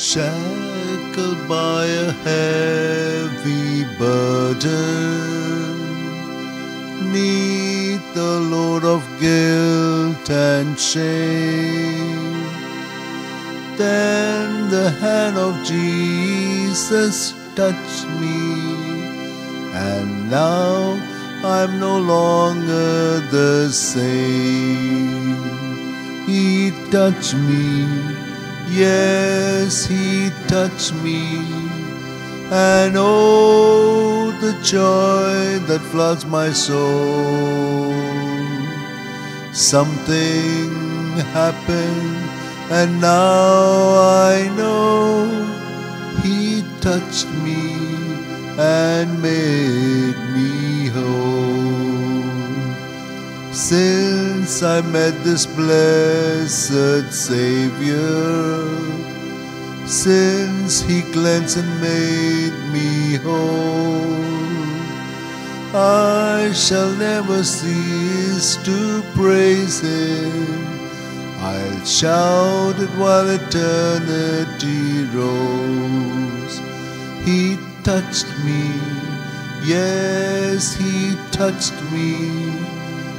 shackled by a heavy burden, 'neath the load of guilt and shame. Then the hand of Jesus touched me, and now I'm no longer the same. He touched me, yes, He touched me, and oh, the joy that floods my soul. Something happened, and now I know He touched me and made me whole. Since I met this blessed Savior, since He cleansed and made me whole, I shall never cease to praise Him. I'll shout it while eternity rolls. He touched me, yes, He touched me,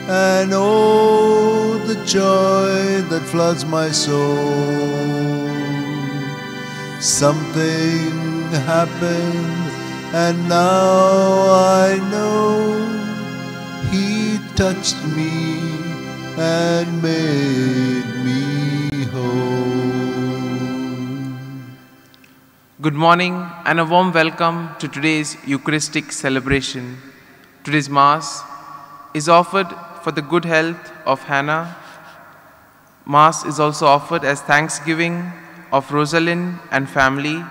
and oh, the joy that floods my soul. Something happened, and now I know He touched me and made me whole. Good morning and a warm welcome to today's Eucharistic celebration. Today's Mass is offered for the good health of Hannah. Mass is also offered as thanksgiving of Rosalind and family.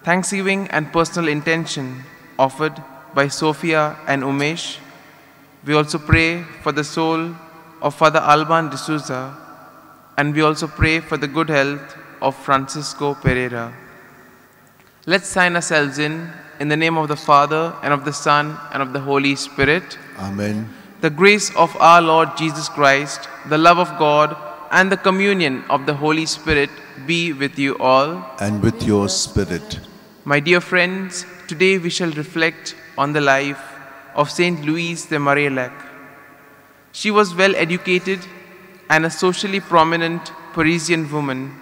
Thanksgiving and personal intention offered by Sophia and Umesh. We also pray for the soul of Father Alban D'Souza, and we also pray for the good health of Francisco Pereira. Let's sign ourselves in the name of the Father, and of the Son, and of the Holy Spirit. Amen. The grace of our Lord Jesus Christ, the love of God, and the communion of the Holy Spirit be with you all. And with your spirit. My dear friends, today we shall reflect on the life of Saint Louise de Marilek. She was well educated and a socially prominent Parisian woman.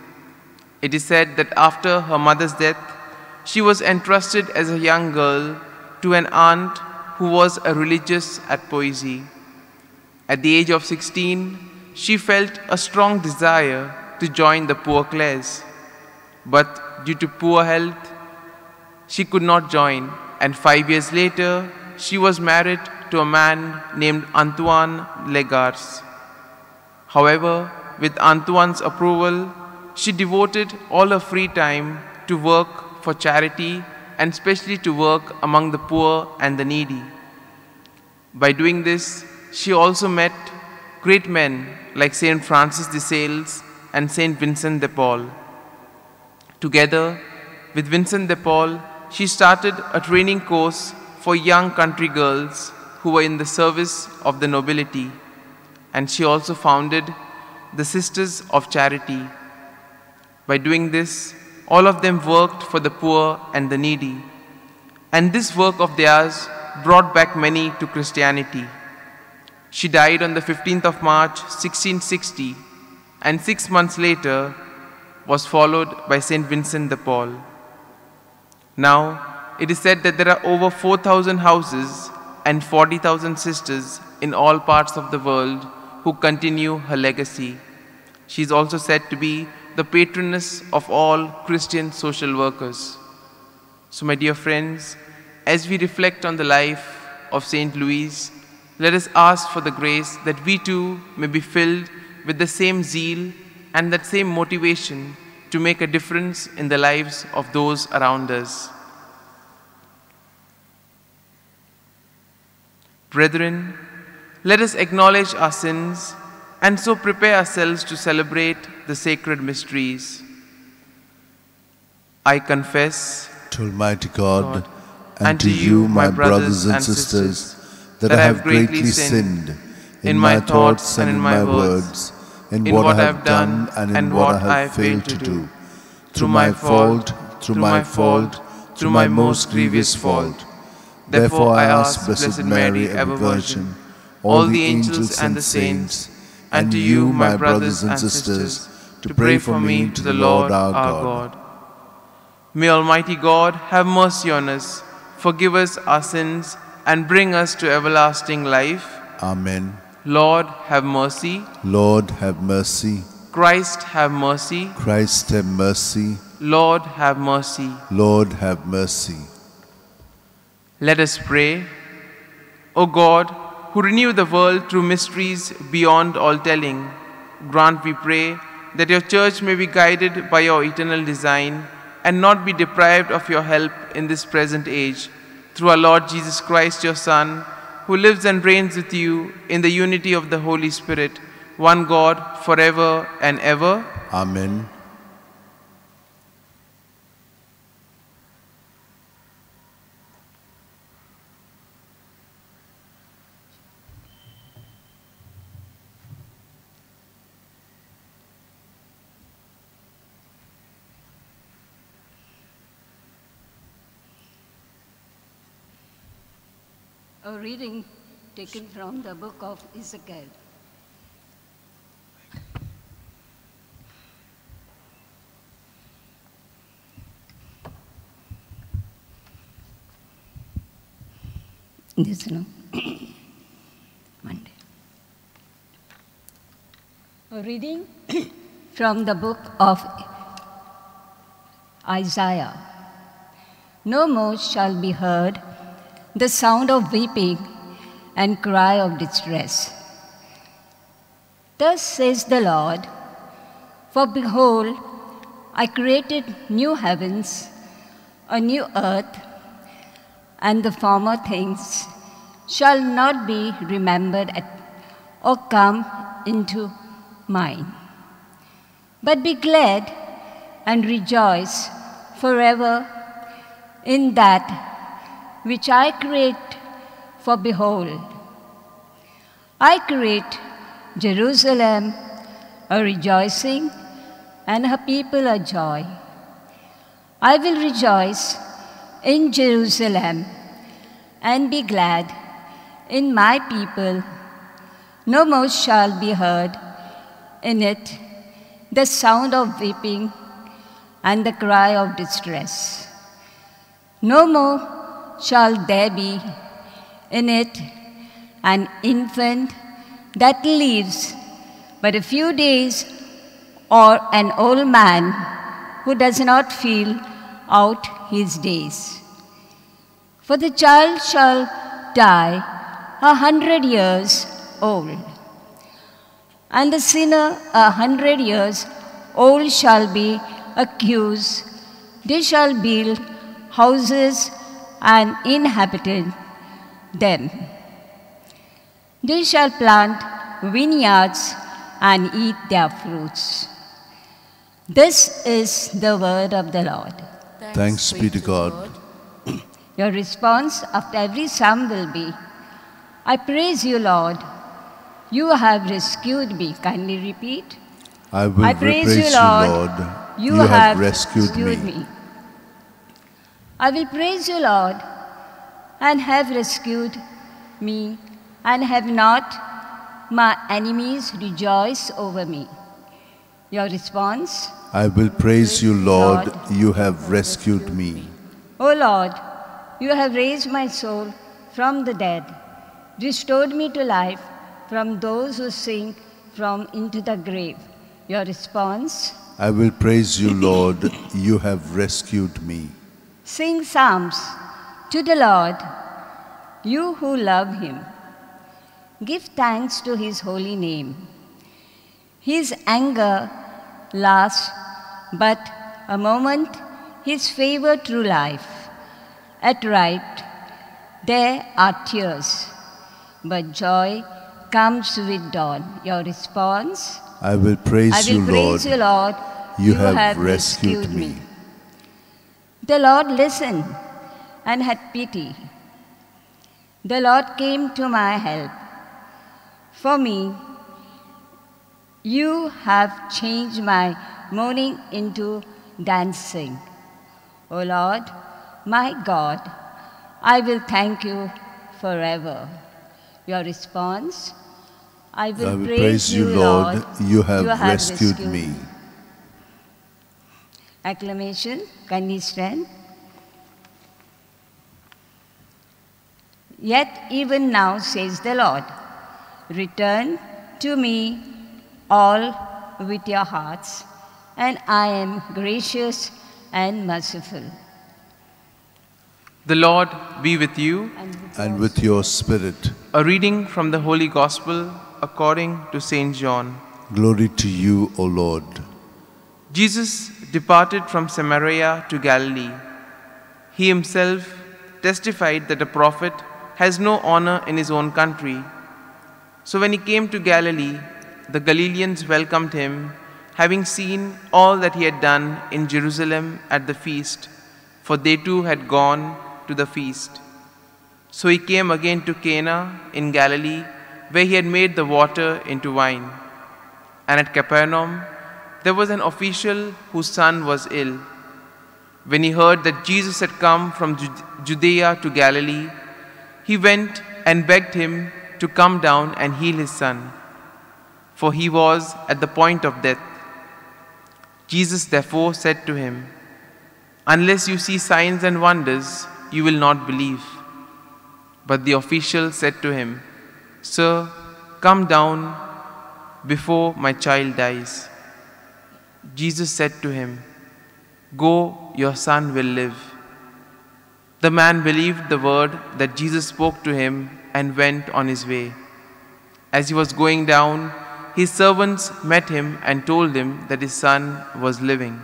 It is said that after her mother's death, she was entrusted as a young girl to an aunt who was a religious at poesy. At the age of 16, she felt a strong desire to join the poor class. But due to poor health, she could not join, and 5 years later, she was married to a man named Antoine Legars. However, with Antoine's approval, she devoted all her free time to work for charity and especially to work among the poor and the needy. By doing this, she also met great men like Saint Francis de Sales and Saint Vincent de Paul. Together with Vincent de Paul, she started a training course for young country girls who were in the service of the nobility, and she also founded the Sisters of Charity. By doing this, all of them worked for the poor and the needy, and this work of theirs brought back many to Christianity. She died on the 15th of March 1660, and 6 months later was followed by Saint Vincent de Paul. Now, it is said that there are over 4,000 houses and 40,000 sisters in all parts of the world who continue her legacy. She is also said to be the patroness of all Christian social workers. So, my dear friends, as we reflect on the life of Saint Louise, let us ask for the grace that we too may be filled with the same zeal and that same motivation to make a difference in the lives of those around us. Brethren, let us acknowledge our sins and so prepare ourselves to celebrate the sacred mysteries. I confess To Almighty God and to you, my brothers and sisters, that I have greatly sinned in my thoughts and in my words, in what I have done and in what I have failed to do. through my fault, through my most grievous fault. Therefore I ask, Blessed Mary, ever Virgin, all the angels and the saints, and to you, my brothers and sisters, to pray for me to the Lord our God. May Almighty God have mercy on us, forgive us our sins, and bring us to everlasting life. Amen. Lord, have mercy. Lord, have mercy. Christ, have mercy. Christ, have mercy. Lord, have mercy. Lord, have mercy. Let us pray. O God, who renew the world through mysteries beyond all telling, grant, we pray, that your church may be guided by your eternal design and not be deprived of your help in this present age, through our Lord Jesus Christ, your Son, who lives and reigns with you in the unity of the Holy Spirit, one God, forever and ever. Amen. A reading taken from the book of Ezekiel. This no. Monday. A reading from the book of Isaiah. No more shall be heard the sound of weeping and cry of distress. Thus says the Lord, for behold, I created new heavens, a new earth, and the former things shall not be remembered or come into mind. But be glad and rejoice forever in that which I create, for behold, I create Jerusalem a rejoicing and her people a joy. I will rejoice in Jerusalem and be glad in my people. No more shall be heard in it the sound of weeping and the cry of distress. No more shall there be in it an infant that lives but a few days, or an old man who does not feel out his days. For the child shall die 100 years old, and the sinner 100 years old shall be accused. They shall build houses and inhabited them. They shall plant vineyards and eat their fruits. This is the word of the Lord. Thanks be to God. Your response after every psalm will be, I praise you, Lord. You have rescued me. Kindly repeat. I will praise you, Lord. You have rescued me. I will praise you, Lord, and have rescued me, and have not my enemies rejoice over me. Your response? I will praise you, Lord. You have rescued me. O Lord, you have raised my soul from the dead, restored me to life from those who sink from into the grave. Your response? I will praise you, Lord. You have rescued me. Sing psalms to the Lord, you who love him. Give thanks to his holy name. His anger lasts but a moment, his favor through life. At right, there are tears, but joy comes with dawn. Your response? I will praise you, Lord. You have rescued me. The Lord listened and had pity. The Lord came to my help. For me, you have changed my mourning into dancing. O Lord, my God, I will thank you forever. Your response, I will praise you, Lord, you have rescued me. Acclamation, can we stand? Yet even now, says the Lord, return to me all with your hearts, and I am gracious and merciful. The Lord be with you. And with your spirit. A reading from the Holy Gospel according to St. John. Glory to you, O Lord. Jesus departed from Samaria to Galilee. He himself testified that a prophet has no honor in his own country. So when he came to Galilee, the Galileans welcomed him, having seen all that he had done in Jerusalem at the feast, for they too had gone to the feast. So he came again to Cana in Galilee, where he had made the water into wine. And at Capernaum, there was an official whose son was ill. When he heard that Jesus had come from Judea to Galilee, he went and begged him to come down and heal his son, for he was at the point of death. Jesus therefore said to him, "Unless you see signs and wonders, you will not believe." But the official said to him, "Sir, come down before my child dies." Jesus said to him, "Go, your son will live." The man believed the word that Jesus spoke to him and went on his way. As he was going down, his servants met him and told him that his son was living.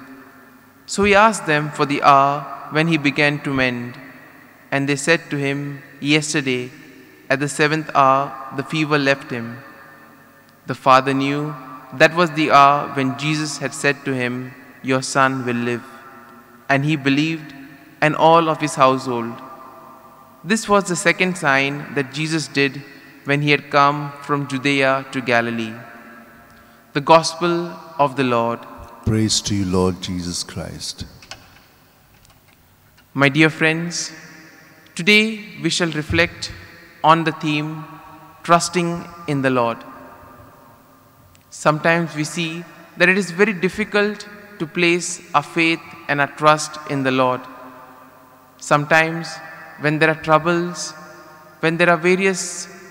So he asked them for the hour when he began to mend. And they said to him, "Yesterday, at the 7th hour, the fever left him." The father knew that was the hour when Jesus had said to him, "Your son will live." And he believed, and all of his household. This was the second sign that Jesus did when he had come from Judea to Galilee. The Gospel of the Lord. Praise to you, Lord Jesus Christ. My dear friends, today we shall reflect on the theme, trusting in the Lord. Sometimes we see that it is very difficult to place our faith and our trust in the Lord. Sometimes when there are troubles, when there are various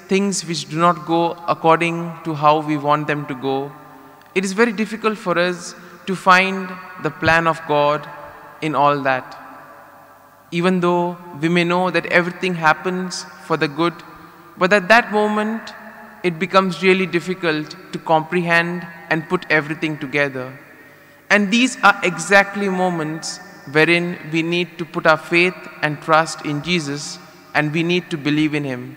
things which do not go according to how we want them to go, it is very difficult for us to find the plan of God in all that. Even though we may know that everything happens for the good, but at that moment it becomes really difficult to comprehend and put everything together. And these are exactly moments wherein we need to put our faith and trust in Jesus, and we need to believe in Him.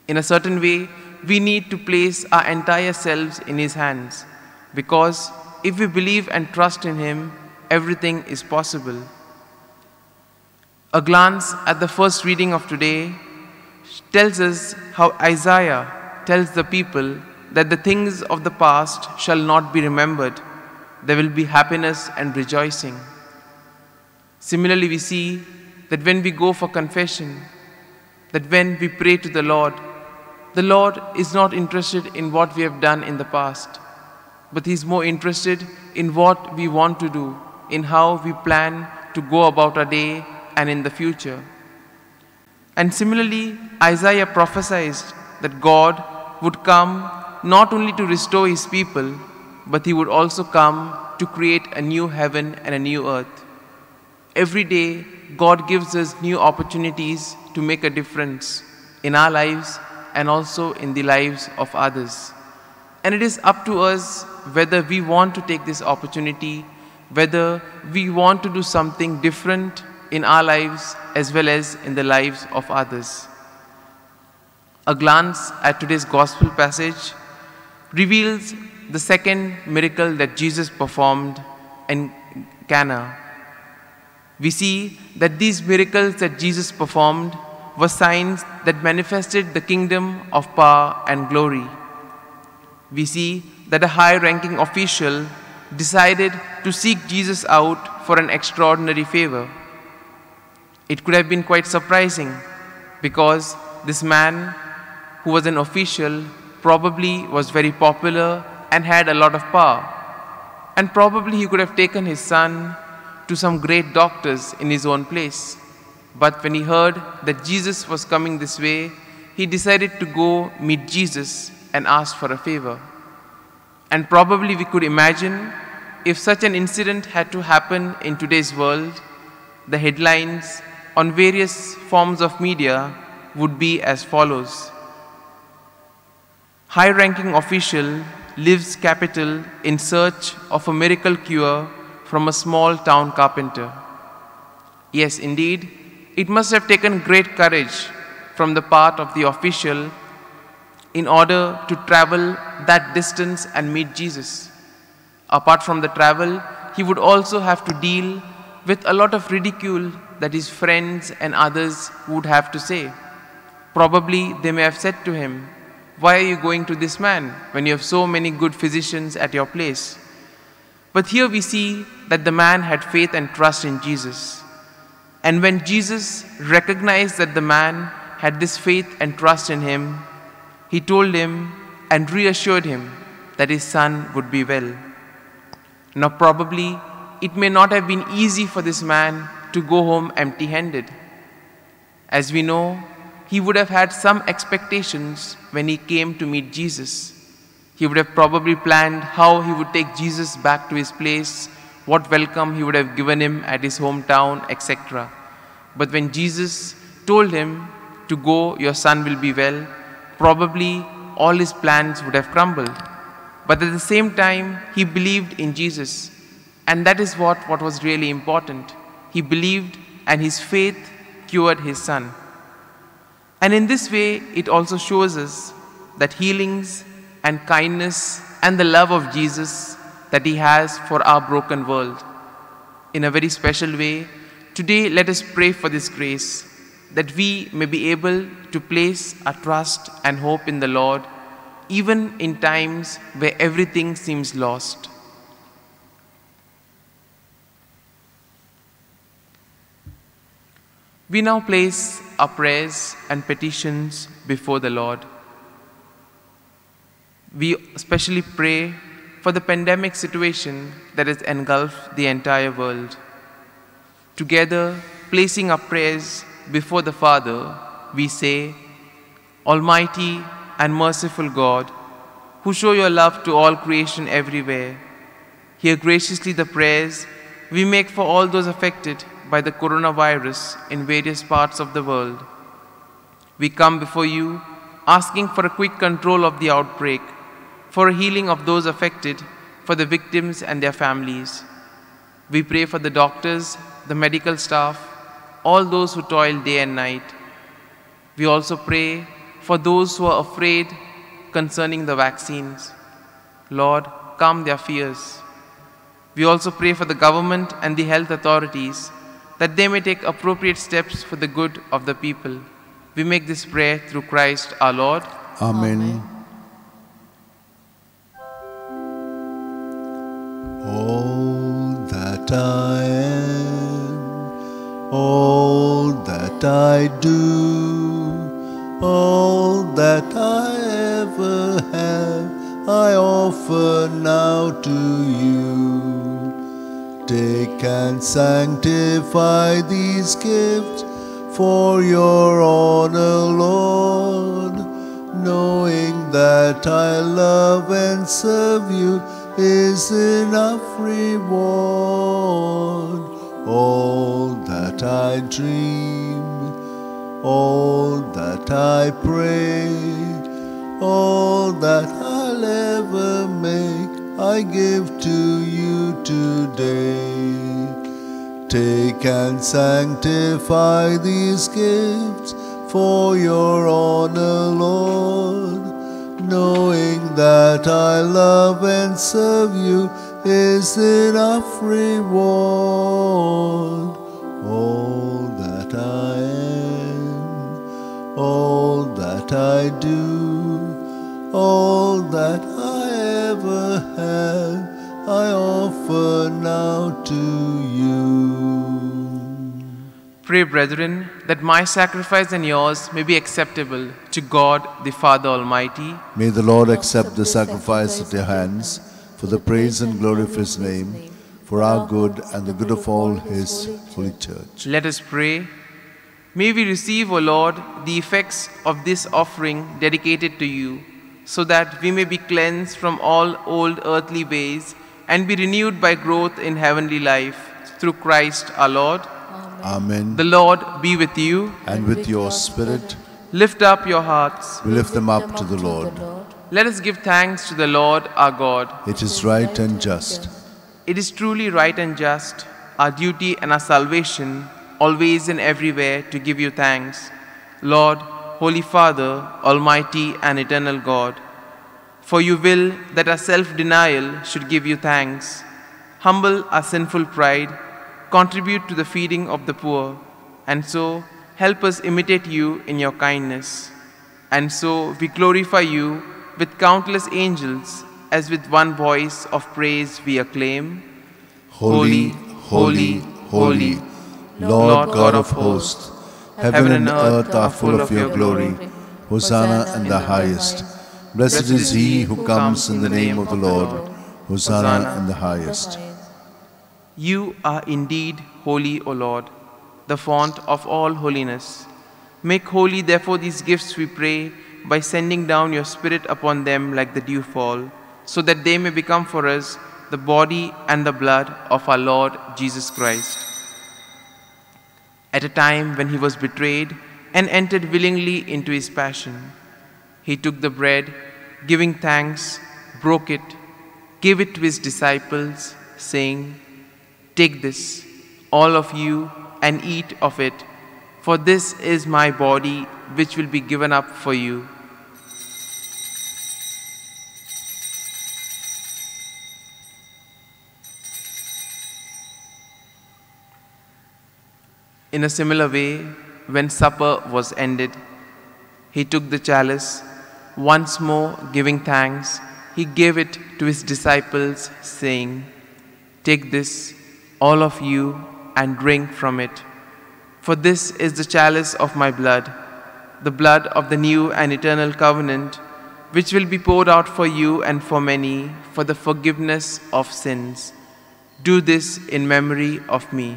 In a certain way, we need to place our entire selves in His hands, because if we believe and trust in Him, everything is possible. A glance at the first reading of today tells us how Isaiah tells the people that the things of the past shall not be remembered. There will be happiness and rejoicing. Similarly, we see that when we go for confession, that when we pray to the Lord is not interested in what we have done in the past, but He is more interested in what we want to do, in how we plan to go about our day and in the future. And similarly, Isaiah prophesied that God would come not only to restore His people, but He would also come to create a new heaven and a new earth. Every day, God gives us new opportunities to make a difference in our lives and also in the lives of others. And it is up to us whether we want to take this opportunity, whether we want to do something different in our lives as well as in the lives of others. A glance at today's Gospel passage reveals the second miracle that Jesus performed in Cana. We see that these miracles that Jesus performed were signs that manifested the kingdom of power and glory. We see that a high-ranking official decided to seek Jesus out for an extraordinary favor. It could have been quite surprising because this man, who was an official, probably was very popular and had a lot of power. And probably he could have taken his son to some great doctors in his own place. But when he heard that Jesus was coming this way, he decided to go meet Jesus and ask for a favor. And probably we could imagine if such an incident had to happen in today's world, the headlines on various forms of media would be as follows. High-ranking official leaves capital in search of a miracle cure from a small town carpenter. Yes, indeed, it must have taken great courage from the part of the official in order to travel that distance and meet Jesus. Apart from the travel, he would also have to deal with a lot of ridicule that his friends and others would have to say. Probably they may have said to him, "Why are you going to this man when you have so many good physicians at your place?" But here we see that the man had faith and trust in Jesus. And when Jesus recognized that the man had this faith and trust in him, he told him and reassured him that his son would be well. Now probably it may not have been easy for this man to go home empty-handed. As we know, he would have had some expectations when he came to meet Jesus. He would have probably planned how he would take Jesus back to his place, what welcome he would have given him at his hometown, etc. But when Jesus told him to go, your son will be well, probably all his plans would have crumbled. But at the same time, he believed in Jesus. And that is what was really important. He believed, and his faith cured his son. And in this way, it also shows us that healings and kindness and the love of Jesus that he has for our broken world. In a very special way, today let us pray for this grace, that we may be able to place our trust and hope in the Lord, even in times where everything seems lost. We now place our prayers and petitions before the Lord. We especially pray for the pandemic situation that has engulfed the entire world. Together, placing our prayers before the Father, we say, Almighty and merciful God, who show your love to all creation everywhere, hear graciously the prayers we make for all those affected by the coronavirus in various parts of the world. We come before you asking for a quick control of the outbreak, for a healing of those affected, for the victims and their families. We pray for the doctors, the medical staff, all those who toil day and night. We also pray for those who are afraid concerning the vaccines. Lord, calm their fears. We also pray for the government and the health authorities, that they may take appropriate steps for the good of the people. We make this prayer through Christ our Lord. Amen. All that I am, all that I do, all that I ever have, I offer now to you. Take and sanctify these gifts for your honor, Lord, knowing that I love and serve you is enough reward. All that I dream, all that I pray, all that I'll ever make, I give to you today. Take and sanctify these gifts for your honor, Lord, knowing that I love and serve you is enough reward. All that I am, all that I do, all that I ever have, I offer Pray, brethren, that my sacrifice and yours may be acceptable to God the Father Almighty. May the Lord accept the sacrifice at your hands for the praise and glory of his name, for our good and the good of all his holy church. Let us pray. May we receive, O Lord, the effects of this offering dedicated to you, so that we may be cleansed from all old earthly ways and be renewed by growth in heavenly life, through Christ our Lord. Amen. The Lord be with you. And with your spirit, Lift up your hearts. we lift them up to the Lord. Let us give thanks to the Lord our God. It is right and just. It is truly right and just, our duty and our salvation, always and everywhere to give you thanks, Lord, Holy Father, Almighty and eternal God. For you will that our self-denial should give you thanks, humble our sinful pride, contribute to the feeding of the poor, and so help us imitate you in your kindness. And so we glorify you with countless angels, as with one voice of praise we acclaim, Holy, holy, holy, Lord God of hosts, heaven and earth are full of your glory. Hosanna in the highest. Blessed is he who comes in the name of the Lord. Hosanna in the highest. You are indeed holy, O Lord, the font of all holiness. Make holy, therefore, these gifts, we pray, by sending down your Spirit upon them like the dewfall, so that they may become for us the body and the blood of our Lord Jesus Christ. At a time when he was betrayed and entered willingly into his passion, he took the bread, giving thanks, broke it, gave it to his disciples, saying, "Take this, all of you, and eat of it, for this is my body, which will be given up for you." In a similar way, when supper was ended, he took the chalice, once more giving thanks, he gave it to his disciples, saying, "Take this, all of you, and drink from it. For this is the chalice of my blood, the blood of the new and eternal covenant, which will be poured out for you and for many for the forgiveness of sins. Do this in memory of me."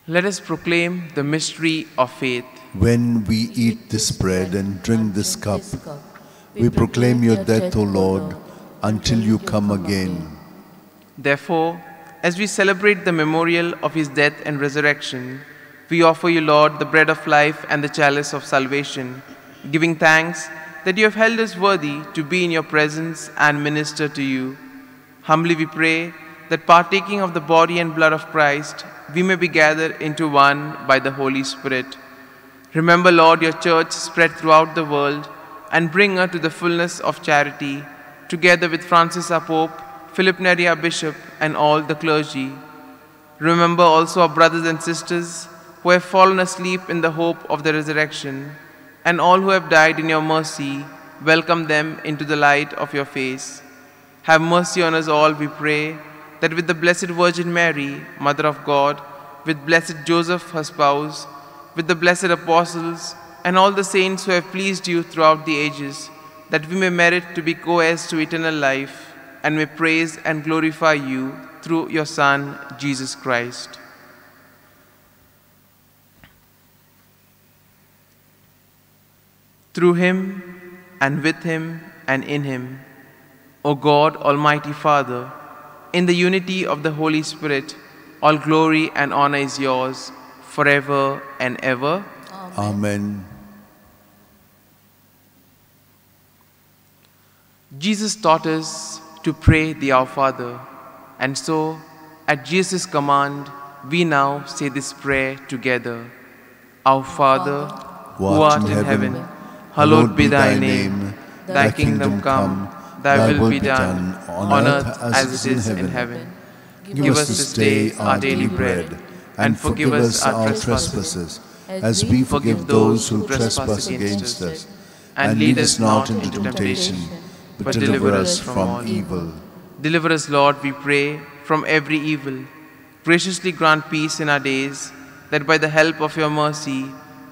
Let us proclaim the mystery of faith. When we eat this bread and drink this cup, we proclaim your death, O Lord, until you come again. Therefore, as we celebrate the memorial of his death and resurrection, we offer you, Lord, the bread of life and the chalice of salvation, giving thanks that you have held us worthy to be in your presence and minister to you. Humbly we pray that partaking of the body and blood of Christ, we may be gathered into one by the Holy Spirit. Remember, Lord, your church spread throughout the world, and bring her to the fullness of charity, together with Francis our Pope, Philip Neri our Bishop, and all the clergy. Remember also our brothers and sisters who have fallen asleep in the hope of the resurrection, and all who have died in your mercy. Welcome them into the light of your face. Have mercy on us all, we pray, that with the Blessed Virgin Mary, Mother of God, with blessed Joseph, her spouse, with the blessed apostles, and all the saints who have pleased you throughout the ages, that we may merit to be co-heirs to eternal life, and may praise and glorify you through your Son, Jesus Christ. Through him, and with him, and in him, O God, Almighty Father, in the unity of the Holy Spirit, all glory and honor is yours, forever and ever. Amen. Jesus taught us to pray the Our Father, and so, at Jesus' command, we now say this prayer together. Our Father, who art in heaven, hallowed be thy name. Thy kingdom come, thy will be done, on earth as it is in heaven. Give us this day our daily bread, and forgive us our trespasses, as we forgive those who trespass against us. And lead us not into temptation, but deliver us from evil. Deliver us, Lord, we pray, from every evil. Graciously grant peace in our days, that by the help of your mercy,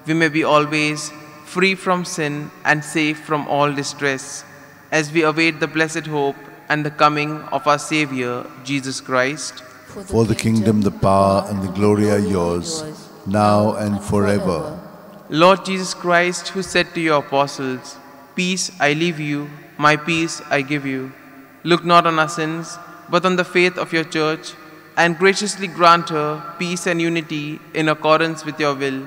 we may be always free from sin and safe from all distress, as we await the blessed hope and the coming of our Savior, Jesus Christ. For the kingdom, the power, and the glory are yours, now and forever. Lord Jesus Christ, who said to your apostles, "Peace I leave you, my peace I give you," look not on our sins, but on the faith of your church, and graciously grant her peace and unity in accordance with your will,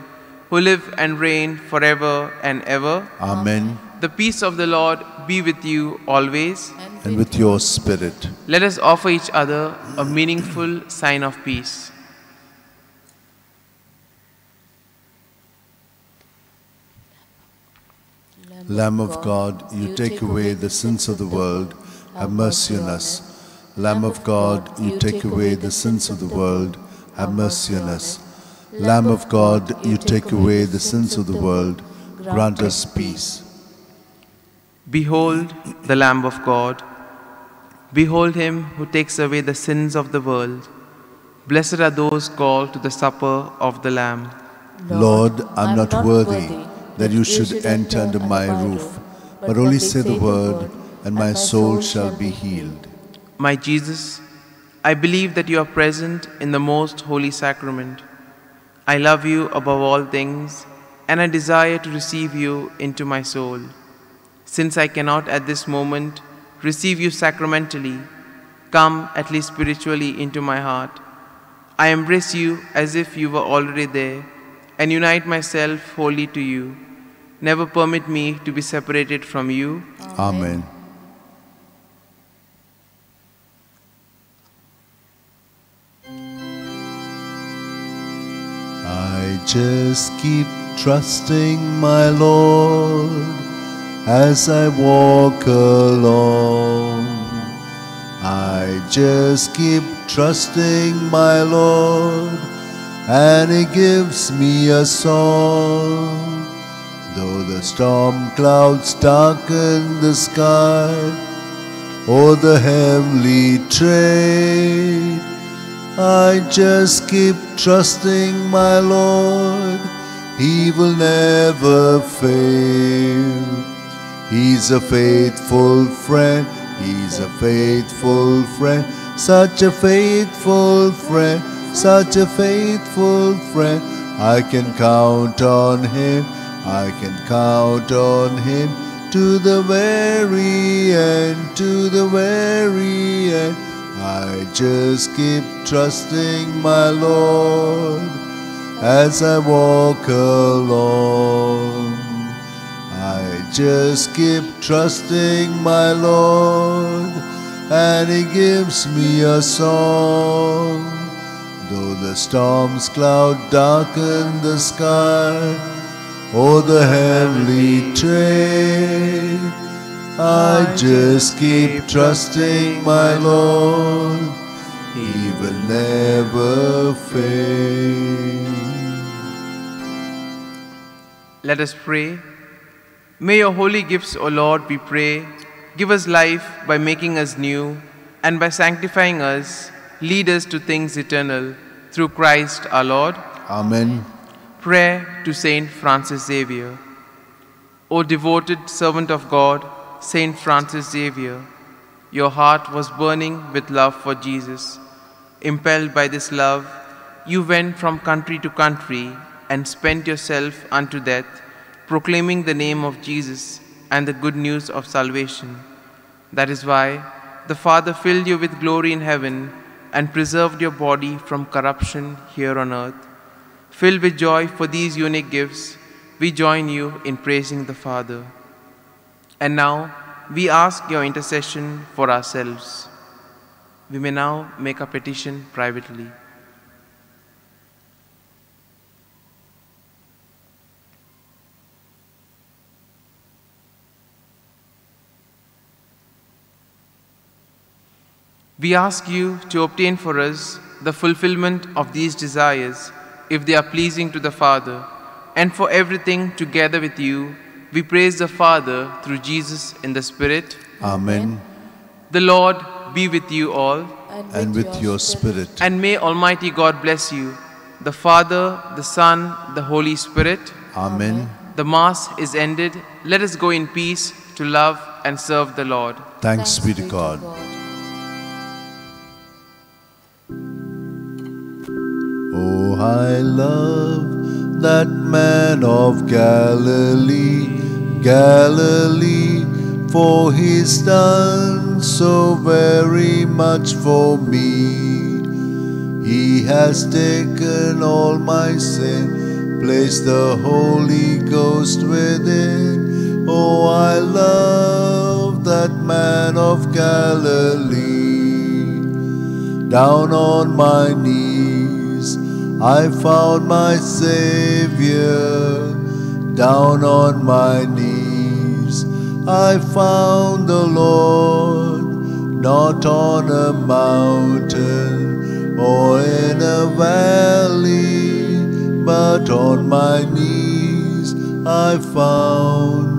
who live and reign forever and ever. Amen. The peace of the Lord be with you always. And with your spirit. Let us offer each other a meaningful sign of peace. Lamb of God, you take away the sins of the world, have mercy on us. Lamb of God, you take away the sins of the world, have mercy on us. Lamb of God, you take away the sins of the world, grant us peace. Behold the Lamb of God. Behold him who takes away the sins of the world. Blessed are those called to the supper of the Lamb. Lord, I am not worthy that you should enter under my roof, but only say the word, and my soul shall be healed. My Jesus, I believe that you are present in the most holy sacrament. I love you above all things, and I desire to receive you into my soul. Since I cannot at this moment receive you sacramentally, come at least spiritually into my heart. I embrace you as if you were already there, and unite myself wholly to you. Never permit me to be separated from you. Amen. I just keep trusting my Lord as I walk along. I just keep trusting my Lord, and He gives me a song. Though the storm clouds darken the sky, or the heavenly trade, I just keep trusting my Lord. He will never fail. He's a faithful friend. He's a faithful friend. Such a faithful friend. Such a faithful friend. I can count on Him. I can count on Him to the very end, to the very end. I just keep trusting my Lord as I walk along. I just keep trusting my Lord, and He gives me a song. Though the storm's cloud darken the sky, or the heavenly trade, I just keep trusting my Lord. He will never fail. Let us pray. May your holy gifts, O Lord, we pray, give us life by making us new, and by sanctifying us, lead us to things eternal, through Christ our Lord. Amen. Prayer to Saint Francis Xavier. O devoted servant of God, Saint Francis Xavier, your heart was burning with love for Jesus. Impelled by this love, you went from country to country and spent yourself unto death, proclaiming the name of Jesus and the good news of salvation. That is why the Father filled you with glory in heaven and preserved your body from corruption here on earth. Filled with joy for these unique gifts, we join you in praising the Father. And now, we ask your intercession for ourselves. We may now make a petition privately. We ask you to obtain for us the fulfillment of these desires, if they are pleasing to the Father, and for everything together with you, We praise the Father through Jesus in the Spirit. Amen. The Lord be with you all. And with your spirit. And may Almighty God bless you, the Father, the Son, the Holy Spirit. Amen. The Mass is ended. Let us go in peace to love and serve the Lord. Thanks be to God. Oh, I love that man of Galilee, Galilee, for he's done so very much for me. He has taken all my sin, placed the Holy Ghost within. Oh, I love that man of Galilee. Down on my knees, I found my Savior. Down on my knees, I found the Lord. Not on a mountain or in a valley, but on my knees I found